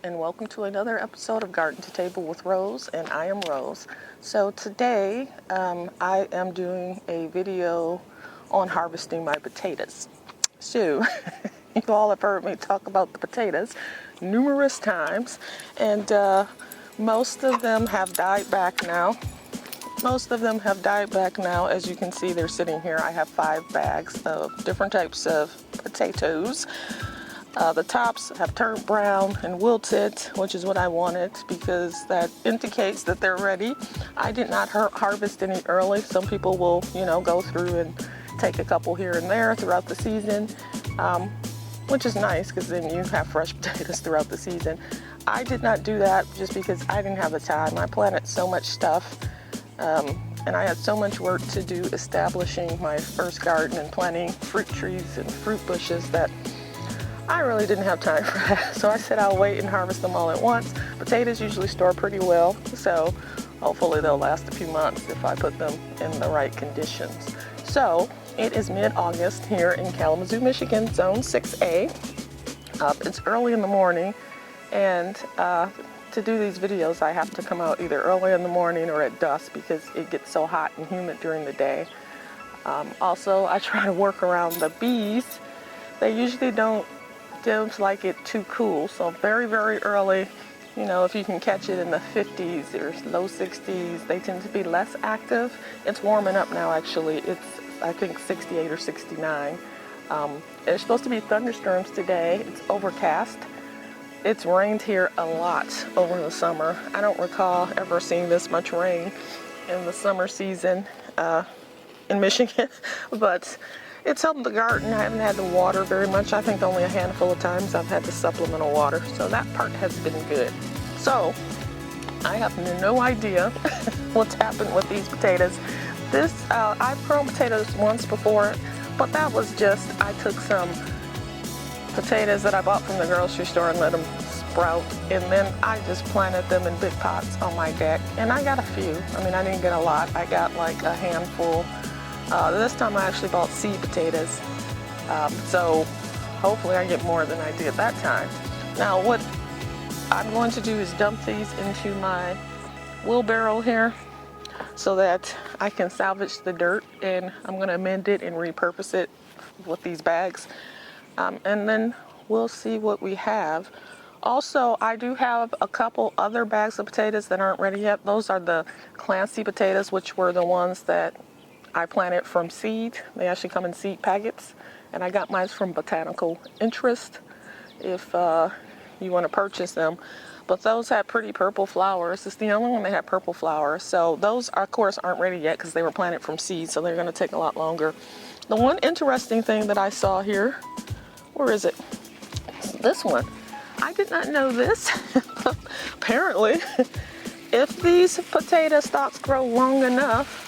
and welcome to another episode of Garden to Table with Rose, and I am Rose. So today I am doing a video on harvesting my potatoes. So you all have heard me talk about the potatoes numerous times, and most of them have died back now. As you can see, they're sitting here. I have 5 bags of different types of potatoes. The tops have turned brown and wilted, which is what I wanted because that indicates that they're ready. I did not harvest any early. Some people will, go through and take a couple here and there throughout the season, which is nice because then you have fresh potatoes throughout the season. I did not do that just because I didn't have the time. I planted so much stuff, and I had so much work to do establishing my first garden and planting fruit trees and fruit bushes that I really didn't have time for that. So I said I'll wait and harvest them all at once. Potatoes usually store pretty well, so hopefully they'll last a few months if I put them in the right conditions. So it is mid-August here in Kalamazoo, Michigan, Zone 6A. It's early in the morning, and to do these videos I have to come out either early in the morning or at dusk because it gets so hot and humid during the day. Also, I try to work around the bees. They usually don't like it too cool, so very, very early, if you can catch it in the 50s or low 60s, they tend to be less active. It's warming up now, actually. It's, I think, 68 or 69. There's supposed to be thunderstorms today. It's overcast. It's rained here a lot over the summer. I don't recall ever seeing this much rain in the summer season in Michigan, but it's helped the garden. I haven't had to water very much. I think only a handful of times I've had to supplemental water, so that part has been good. So I have no idea what's happened with these potatoes. I've grown potatoes once before, but that was just, I took some potatoes that I bought from the grocery store and let them sprout, and then I just planted them in big pots on my deck, and I got a few. I mean, I didn't get a lot. I got like a handful. This time I actually bought seed potatoes, so hopefully I get more than I did that time. Now what I'm going to do is dump these into my wheelbarrow here so that I can salvage the dirt, and I'm going to amend it and repurpose it with these bags, and then we'll see what we have. Also, I do have a couple other bags of potatoes that aren't ready yet. Those are the Clancy Potatoes, which were the ones that I planted from seed. They actually come in seed packets, and I got mine from Botanical Interest if you want to purchase them. But those had pretty purple flowers. It's the only one that had purple flowers. So those, of course, aren't ready yet because they were planted from seed, so they're going to take a lot longer. The one interesting thing that I saw here, where is it? This one. I did not know this. Apparently, if these potato stalks grow long enough,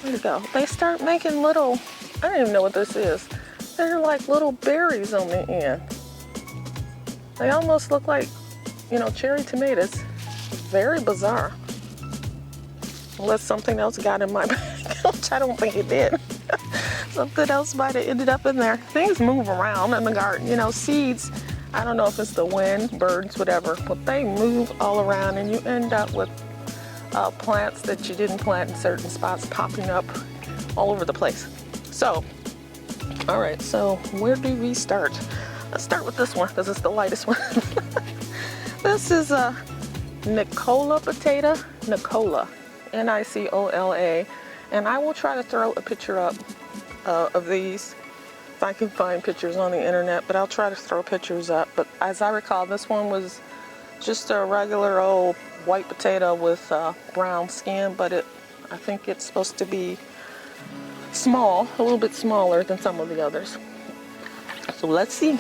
where'd it go? They start making little, I don't even know what this is. They're like little berries on the end. They almost look like, cherry tomatoes. Very bizarre. Unless something else got in my bag, which I don't think it did. Something else might have ended up in there. Things move around in the garden. Seeds, I don't know if it's the wind, birds, whatever, but they move all around, and you end up with plants that you didn't plant in certain spots popping up all over the place. So, all right, so where do we start? Let's start with this one because it's the lightest one. This is a Nicola Potato, Nicola, Nicola, and I will try to throw a picture up of these if I can find pictures on the internet, but I'll try to throw pictures up. But as I recall, this one was just a regular old white potato with brown skin, but I think it's supposed to be small, a little bit smaller than some of the others. So let's see.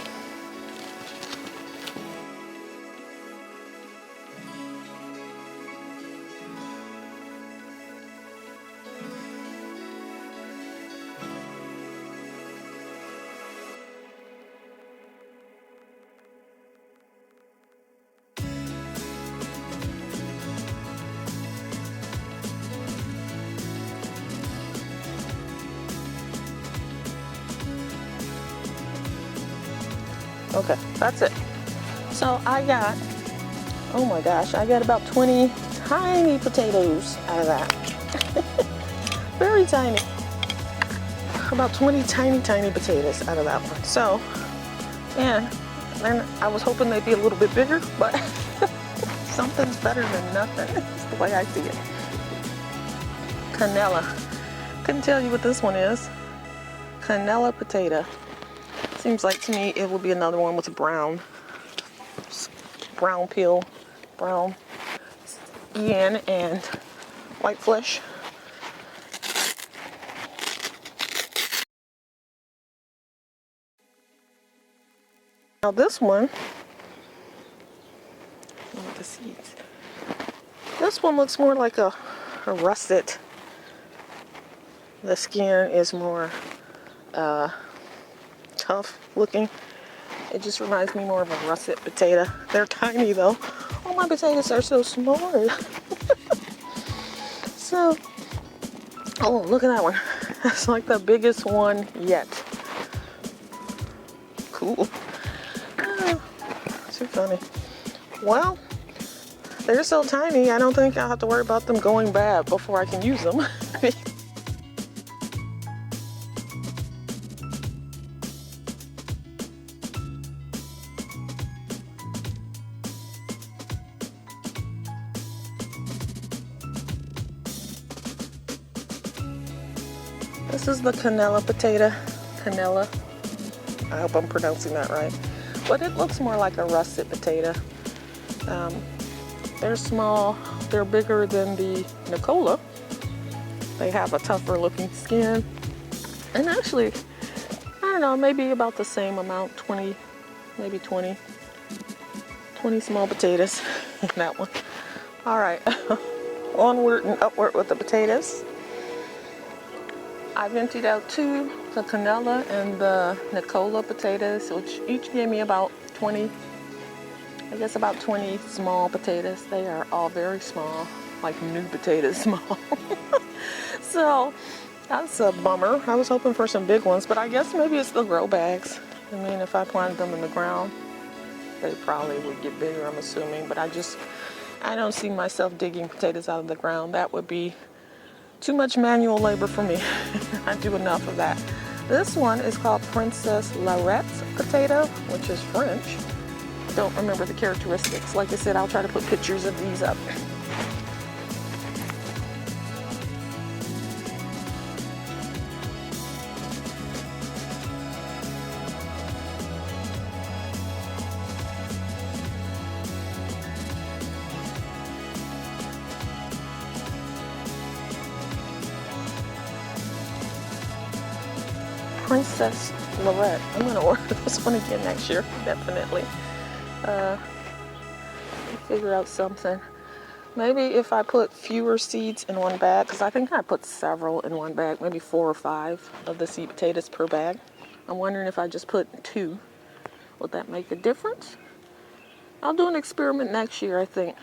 Okay, that's it. So I got, oh my gosh, I got about 20 tiny potatoes out of that. Very tiny. About 20 tiny potatoes out of that one. So, and then I was hoping they'd be a little bit bigger, but something's better than nothing. That's the way I see it. Canela. Couldn't tell you what this one is. Canela potato. Seems like to me it would be another one with a brown peel, brown skin and white flesh. Now this one, with the seeds. This one looks more like a russet. The skin is more tough looking. It just reminds me more of a russet potato. They're tiny though. Oh, my potatoes are so small. So, oh, look at that one. That's like the biggest one yet. Cool. Too funny. Well, they're so tiny, I don't think I'll have to worry about them going bad before I can use them. This is the canela potato. Canela. I hope I'm pronouncing that right. But it looks more like a russet potato. They're small. They're bigger than the Nicola. They have a tougher looking skin. And actually, I don't know, maybe about the same amount, 20, maybe 20 small potatoes in that one. All right, onward and upward with the potatoes. I've emptied out two, the canela and the Nicola potatoes, which each gave me about 20, I guess about 20 small potatoes. They are all very small, like new potatoes small. So that's a bummer. I was hoping for some big ones, but I guess maybe it's the grow bags. I mean, if I planted them in the ground, they probably would get bigger, I'm assuming. But I don't see myself digging potatoes out of the ground. That would be too much manual labor for me. I do enough of that. This one is called Princess Lorette potato, which is French. Don't remember the characteristics. Like I said, I'll try to put pictures of these up. Princess Lorette. I'm going to order this one again next year, definitely. Figure out something. Maybe if I put fewer seeds in one bag, because I think I put several in one bag, maybe 4 or 5 of the seed potatoes per bag. I'm wondering if I just put 2, would that make a difference? I'll do an experiment next year, I think.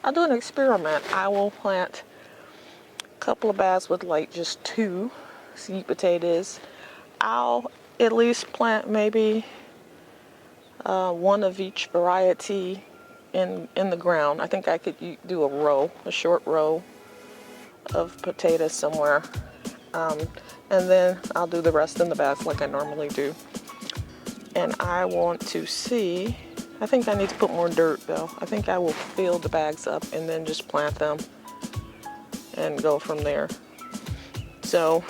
I'll do an experiment. I will plant a couple of bags with like just 2 seed potatoes. I'll at least plant maybe one of each variety in the ground. I think I could do a short row of potatoes somewhere. And then I'll do the rest in the bags like I normally do. And I want to see, I think I need to put more dirt though. I think I will fill the bags up and then just plant them and go from there. So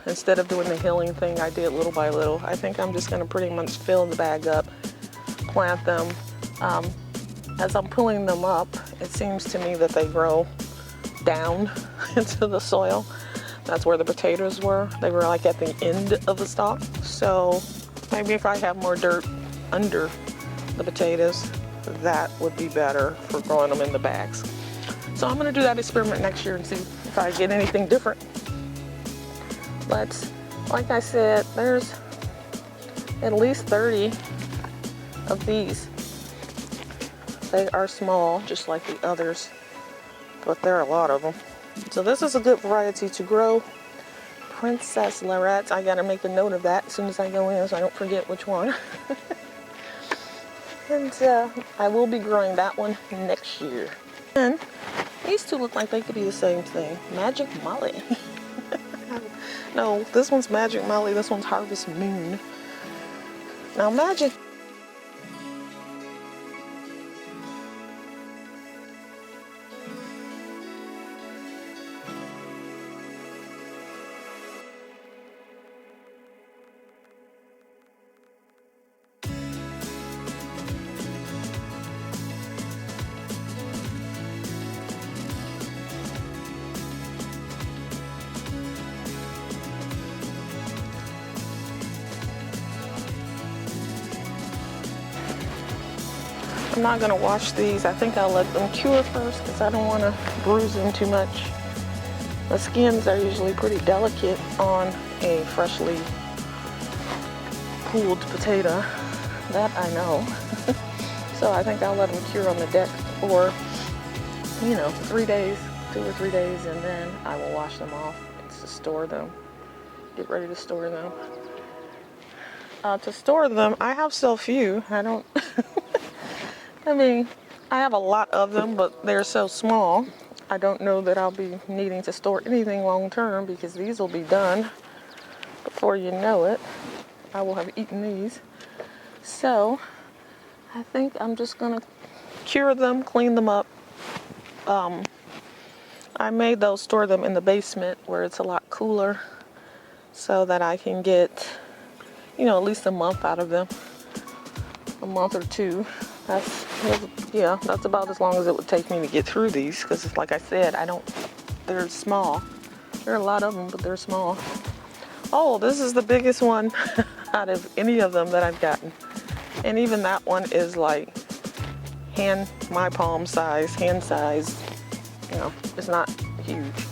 instead of doing the hilling thing I did little by little, I think I'm just going to pretty much fill the bag up, plant them. As I'm pulling them up, it seems to me that they grow down into the soil. That's where the potatoes were. They were like at the end of the stalk. So maybe if I have more dirt under the potatoes, that would be better for growing them in the bags. So I'm going to do that experiment next year and see if I get anything different. But like I said, there's at least 30 of these. They are small, just like the others, but there are a lot of them. So this is a good variety to grow. Princess Lorette. I gotta make a note of that as soon as I go in so I don't forget which one. And I will be growing that one next year. And these two look like they could be the same thing. Magic Molly. No, this one's Magic Molly, this one's Harvest Moon. Now Magic... I'm not going to wash these. I think I'll let them cure first because I don't want to bruise them too much. The skins are usually pretty delicate on a freshly pulled potato. That I know. So I think I'll let them cure on the deck for, 3 days, 2 or 3 days, and then I will wash them off to store them. Get ready to store them. To store them, I have so few. I don't... I mean, I have a lot of them, but they're so small. I don't know that I'll be needing to store anything long term because these will be done before you know it. I will have eaten these. So, I think I'm just going to cure them, clean them up. I made those store them in the basement where it's a lot cooler so that I can get, at least a month out of them. A month or 2. That's about as long as it would take me to get through these because, like I said, they're small. There are a lot of them, but they're small. Oh, this is the biggest one out of any of them that I've gotten. And even that one is like my palm size, hand size. It's not huge.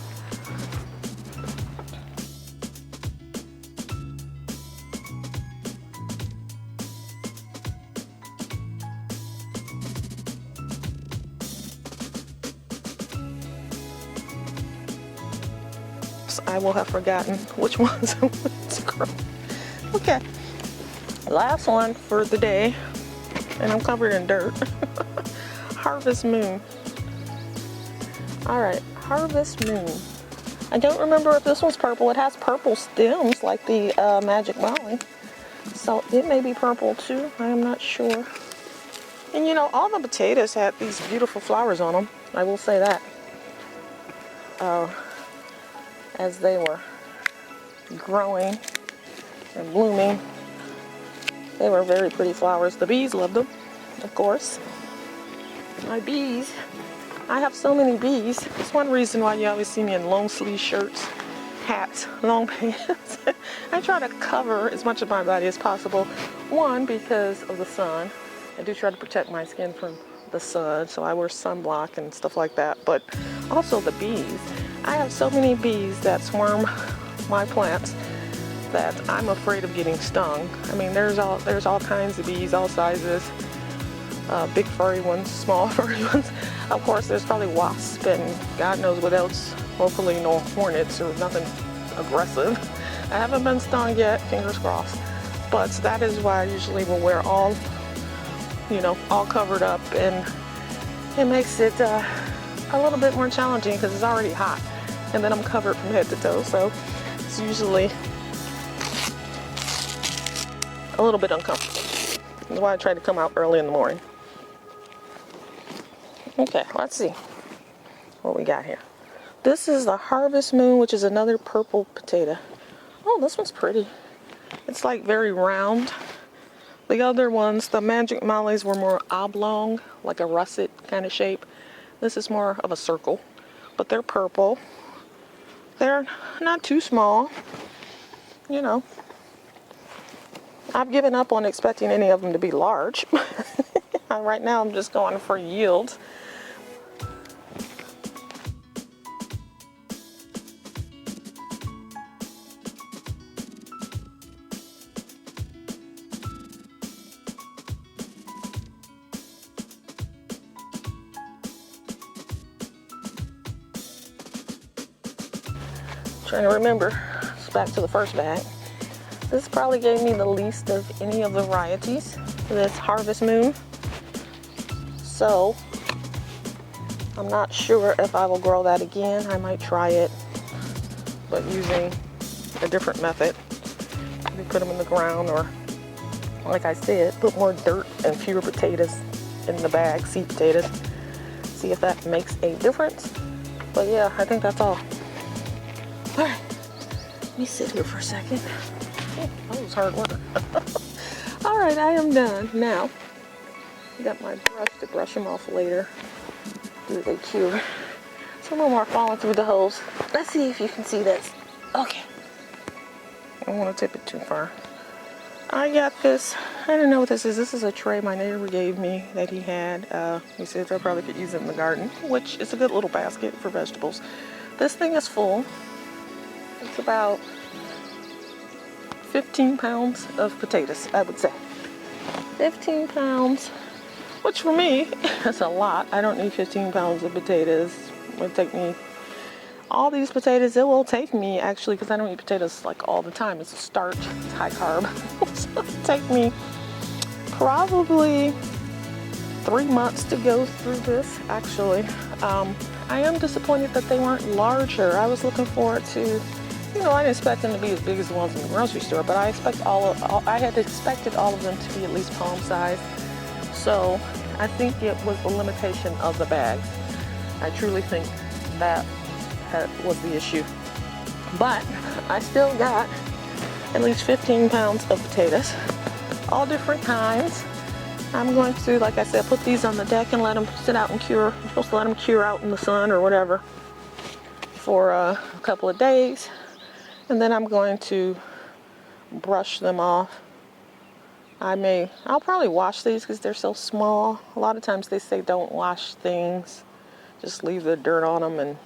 I will have forgotten which ones I want to grow. Okay, last one for the day, and I'm covered in dirt. Harvest Moon. All right, Harvest Moon. I don't remember if this one's purple. It has purple stems like the Magic Molly, so it may be purple too. I am not sure. And all the potatoes had these beautiful flowers on them. I will say that. As they were growing and blooming. They were very pretty flowers. The bees loved them, of course. My bees. I have so many bees. It's one reason why you always see me in long sleeve shirts, hats, long pants. I try to cover as much of my body as possible. One, because of the sun. I do try to protect my skin from the sun, so I wear sunblock and stuff like that. But also the bees. I have so many bees that swarm my plants that I'm afraid of getting stung. I mean, there's all kinds of bees, all sizes, big furry ones, small furry ones. Of course, there's probably wasps and God knows what else. Hopefully no hornets or nothing aggressive. I haven't been stung yet, fingers crossed. But that is why I usually will wear all covered up, and it makes it a little bit more challenging because it's already hot. And then I'm covered from head to toe, so it's usually a little bit uncomfortable. That's why I try to come out early in the morning. Okay, let's see what we got here. This is the Harvest Moon, which is another purple potato. Oh, this one's pretty. It's like very round. The other ones, the Magic Mollies, were more oblong, like a russet kind of shape. This is more of a circle, but they're purple. They're not too small. I've given up on expecting any of them to be large. Right now I'm just going for yield. Trying to remember, it's back to the first bag. This probably gave me the least of any of the varieties. This Harvest Moon. So I'm not sure if I will grow that again. I might try it, but using a different method. Maybe put them in the ground, or like I said, put more dirt and fewer potatoes in the bag, seed potatoes. See if that makes a difference. But yeah, I think that's all. All right, let me sit here for a second. Oh, that was hard work. All right, I am done. Now, I got my brush to brush them off later. Do they cure? Some of them are falling through the holes. Let's see if you can see this. Okay. I don't want to tip it too far. I got this. I don't know what this is. This is a tray my neighbor gave me that he had. He said I probably could use it in the garden, which is a good little basket for vegetables. This thing is full. It's about 15 pounds of potatoes, I would say. 15 pounds, which for me is a lot. I don't need 15 pounds of potatoes. It would take me, all these potatoes, it will take me actually, because I don't eat potatoes like all the time. It's a starch, it's high carb. So it'll take me probably 3 months to go through this, actually. I am disappointed that they weren't larger. I was looking forward to, you know, I didn't expect them to be as big as the ones in the grocery store, but I had expected all of them to be at least palm size. So I think it was the limitation of the bags. I truly think that was the issue. But I still got at least 15 pounds of potatoes, all different kinds. I'm going to, like I said, put these on the deck and let them sit out and cure. I'm supposed to let them cure out in the sun or whatever for a couple of days. And then I'm going to brush them off. I'll probably wash these because they're so small. A lot of times they say don't wash things. Just leave the dirt on them and,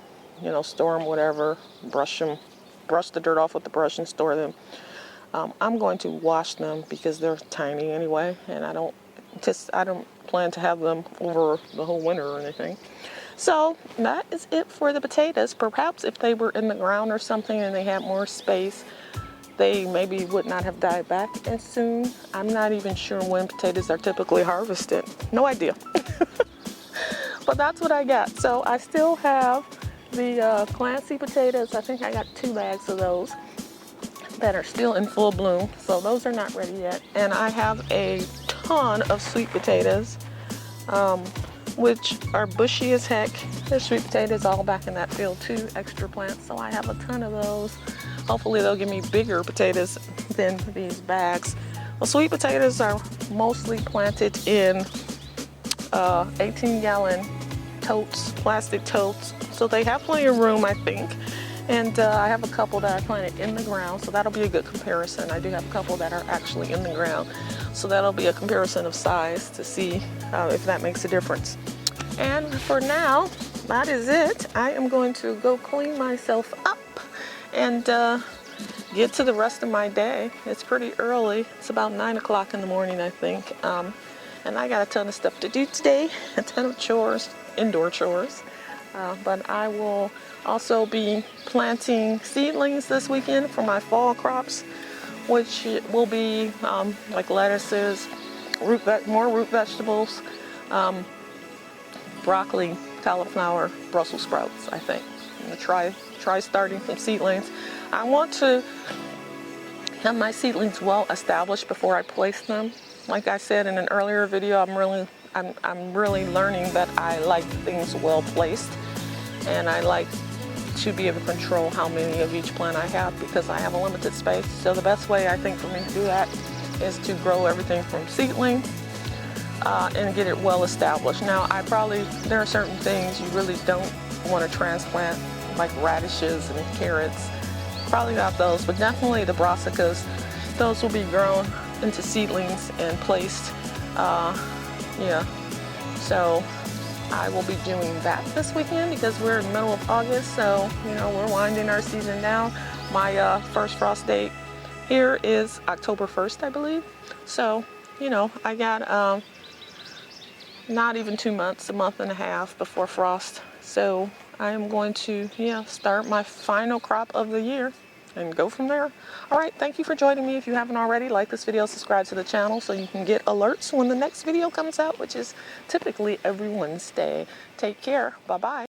you know, store them, whatever. Brush the dirt off with the brush and store them. I'm going to wash them because they're tiny anyway, and I don't plan to have them over the whole winter or anything. So that is it for the potatoes. Perhaps if they were in the ground or something and they had more space, they maybe would not have died back as soon. I'm not even sure when potatoes are typically harvested. No idea. But that's what I got. So I still have the Clancy potatoes. I think I got 2 bags of those that are still in full bloom. So those are not ready yet. And I have a ton of sweet potatoes, which are bushy as heck. There's sweet potatoes all back in that field too, extra plants. So I have a ton of those. Hopefully they'll give me bigger potatoes than these bags. Well, sweet potatoes are mostly planted in 18-gallon totes, plastic totes. So they have plenty of room, I think. And I have a couple that I planted in the ground, so that'll be a good comparison. I do have a couple that are actually in the ground, so that'll be a comparison of size to see if that makes a difference. And for now, that is it. I am going to go clean myself up and get to the rest of my day. It's pretty early. It's about 9 o'clock in the morning, I think. And I got a ton of stuff to do today, a ton of chores, indoor chores. But I will also be planting seedlings this weekend for my fall crops, which will be like lettuces, more root vegetables, broccoli, cauliflower, Brussels sprouts, I think. I'm gonna try starting some seedlings. I want to have my seedlings well established before I place them. Like I said in an earlier video, I'm really learning that I like things well placed, and I like to be able to control how many of each plant I have because I have a limited space. So the best way I think for me to do that is to grow everything from seedling and get it well established. Now there are certain things you really don't want to transplant, like radishes and carrots. Probably not those, but definitely the brassicas. Those will be grown into seedlings and placed. So I will be doing that this weekend because we're in the middle of August, so we're winding our season down. My first frost date here is October 1st, I believe. So I got not even 2 months, a month and a half before frost. So I am going to start my final crop of the year and go from there. All right, thank you for joining me. If you haven't already, like this video, subscribe to the channel so you can get alerts when the next video comes out, which is typically every Wednesday. Take care. Bye-bye.